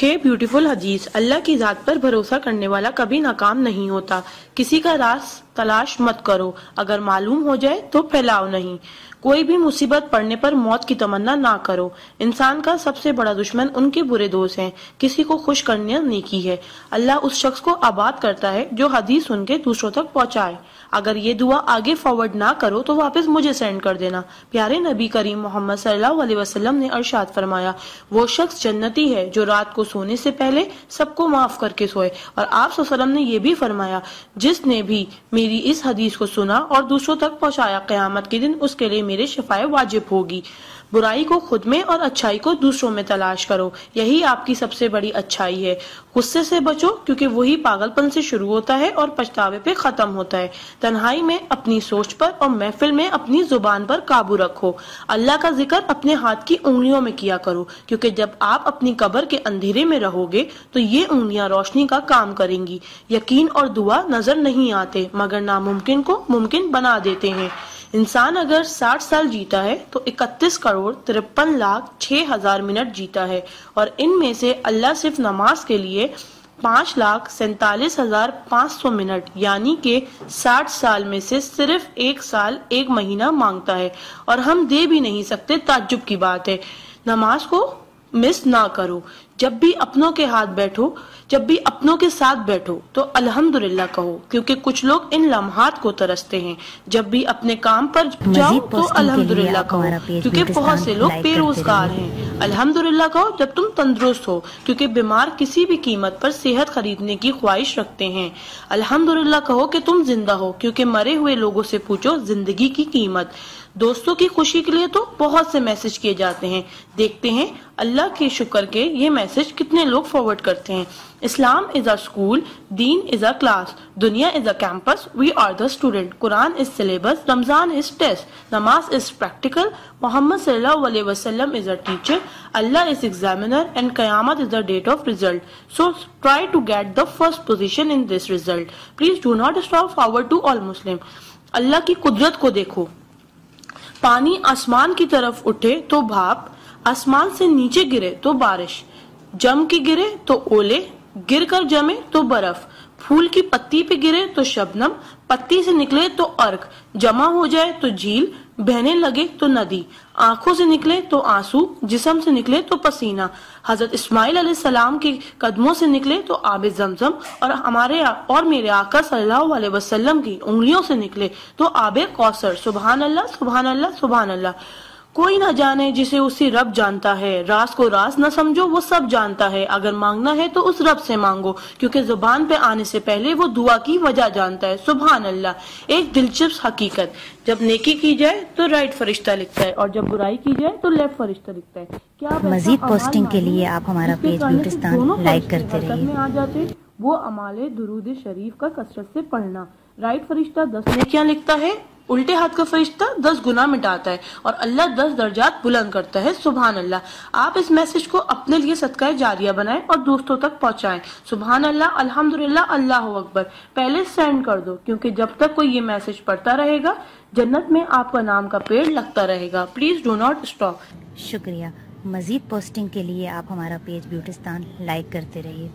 6 beautiful हदीस। अल्लाह की ज़ात पर भरोसा करने वाला कभी नाकाम नहीं होता। किसी का राज तलाश मत करो, अगर मालूम हो जाए तो फैलाओ नहीं। कोई भी मुसीबत पड़ने पर मौत की तमन्ना ना करो। इंसान का सबसे बड़ा दुश्मन उनके बुरे दोस्त हैं। किसी को खुश करना नेकी है। अल्लाह उस शख्स को आबाद करता है जो हदीस सुन के दूसरों तक पहुंचाए। अगर ये दुआ आगे फॉरवर्ड ना करो तो वापस मुझे सेंड कर देना। प्यारे नबी करीम मोहम्मद सल्लल्लाहु अलैहि वसल्लम ने इरशाद फरमाया, वो शख्स जन्नती है जो रात को सोने से पहले सबको माफ करके सोए। और आप सल्लल्लाहु अलैहि वसल्लम ने ये भी फरमाया, जिसने भी मेरी इस हदीस को सुना और दूसरों तक पहुंचाया, क़यामत के दिन उसके लिए मेरे शफाए वाजिब होगी। बुराई को खुद में और अच्छाई को दूसरों में तलाश करो, यही आपकी सबसे बड़ी अच्छाई है। गुस्से से बचो, क्योंकि वही पागलपन से शुरू होता है और पछतावे पे खत्म होता है। तन्हाई में अपनी सोच पर और महफिल में अपनी जुबान पर काबू रखो। अल्लाह का जिक्र अपने हाथ की उंगलियों में किया करो, क्योंकि जब आप अपनी कब्र के अंधेरे में रहोगे तो ये उंगलियां रोशनी का काम करेंगी। यकीन और दुआ नजर नहीं आते, मगर नामुमकिन को मुमकिन बना देते हैं। इंसान अगर 60 साल जीता है तो 31,53,06,000 मिनट जीता है, और इनमें से अल्लाह सिर्फ नमाज के लिए 5,47,500 मिनट यानी कि 60 साल में से सिर्फ 1 साल 1 महीना मांगता है, और हम दे भी नहीं सकते। ताज्जुब की बात है। नमाज को मिस ना करो। जब भी अपनों के साथ बैठो तो अल्हम्दुलिल्लाह कहो, क्योंकि कुछ लोग इन लम्हात को तरसते हैं। जब भी अपने काम पर जाओ तो अल्हम्दुलिल्लाह कहो, क्योंकि बहुत से लोग बेरोजगार हैं। अल्हम्दुलिल्लाह कहो जब तुम तंदुरुस्त हो, क्योंकि बीमार किसी भी कीमत पर सेहत खरीदने की ख्वाहिश रखते हैं। अल्हम्दुलिल्लाह कहो कि तुम जिंदा हो, क्योंकि मरे हुए लोगों से पूछो जिंदगी की कीमत। दोस्तों की खुशी के लिए तो बहुत से मैसेज किए जाते हैं। देखते हैं अल्लाह के शुक्र के ये मैसेज कितने लोग फॉरवर्ड करते हैं। इस्लाम इज अ स्कूल, दीन इज अ क्लास, दुनिया is a campus, we are the student, कुरान इज सिलेबस, रमजान इज टेस्ट, नमाज इज प्रैक्टिकल, मोहम्मद सल्लल्लाहु अलैहि वसल्लम इज अ टीचर, अल्लाह इज एग्जामिनर, एंड कयामत is the date of result. So try to get the first position in this result. Please do not stop forward to all Muslim. अल्लाह की कुदरत को देखो। पानी आसमान की तरफ उठे तो भाप, आसमान से नीचे गिरे तो बारिश, जम के गिरे तो ओले, गिर कर जमे तो बर्फ, फूल की पत्ती पे गिरे तो शबनम, पत्ती से निकले तो अर्क, जमा हो जाए तो झील, बहने लगे तो नदी, आंखों से निकले तो आंसू, जिस्म से निकले तो पसीना, हजरत इस्माइल अलैहिस्सलाम के कदमों से निकले तो आबे जमजम, और हमारे और मेरे आका सल्लल्लाहु अलैहि वसल्लम की उंगलियों से निकले तो आबे कौसर। सुभान अल्लाह, सुभान अल्लाह, सुभान अल्लाह। कोई ना जाने जिसे उसी रब जानता है। राज को राज न समझो, वो सब जानता है। अगर मांगना है तो उस रब से मांगो, क्योंकि जुबान पे आने से पहले वो दुआ की वजह जानता है। सुभान अल्लाह। एक दिलचस्प हकीकत, जब नेकी की जाए तो राइट फरिश्ता लिखता है, और जब बुराई की जाए तो लेफ्ट फरिश्ता लिखता है। क्या मजीद पोस्टिंग के लिए आप हमारा पेज ब्यूटिस्तान लाइक करते रहिए। आ जाते वो अमाले दुरूद शरीफ का कसरत से पढ़ना। राइट फरिश्ता 10 नेकियां लिखता है, उल्टे हाथ का फरिश्ता 10 गुनाह मिटाता है, और अल्लाह 10 दर्जात बुलंद करता है। सुभान अल्लाह। आप इस मैसेज को अपने लिए सदका जारिया बनाएं और दोस्तों तक पहुंचाएं। सुभान अल्लाह, अल्हम्दुलिल्लाह, अल्लाह अकबर पहले सेंड कर दो, क्योंकि जब तक कोई ये मैसेज पढ़ता रहेगा जन्नत में आपका नाम का पेड़ लगता रहेगा। Please do not stop. शुक्रिया। मजीद पोस्टिंग के लिए आप हमारा पेज ब्यूटिस्तान लाइक करते रहिए।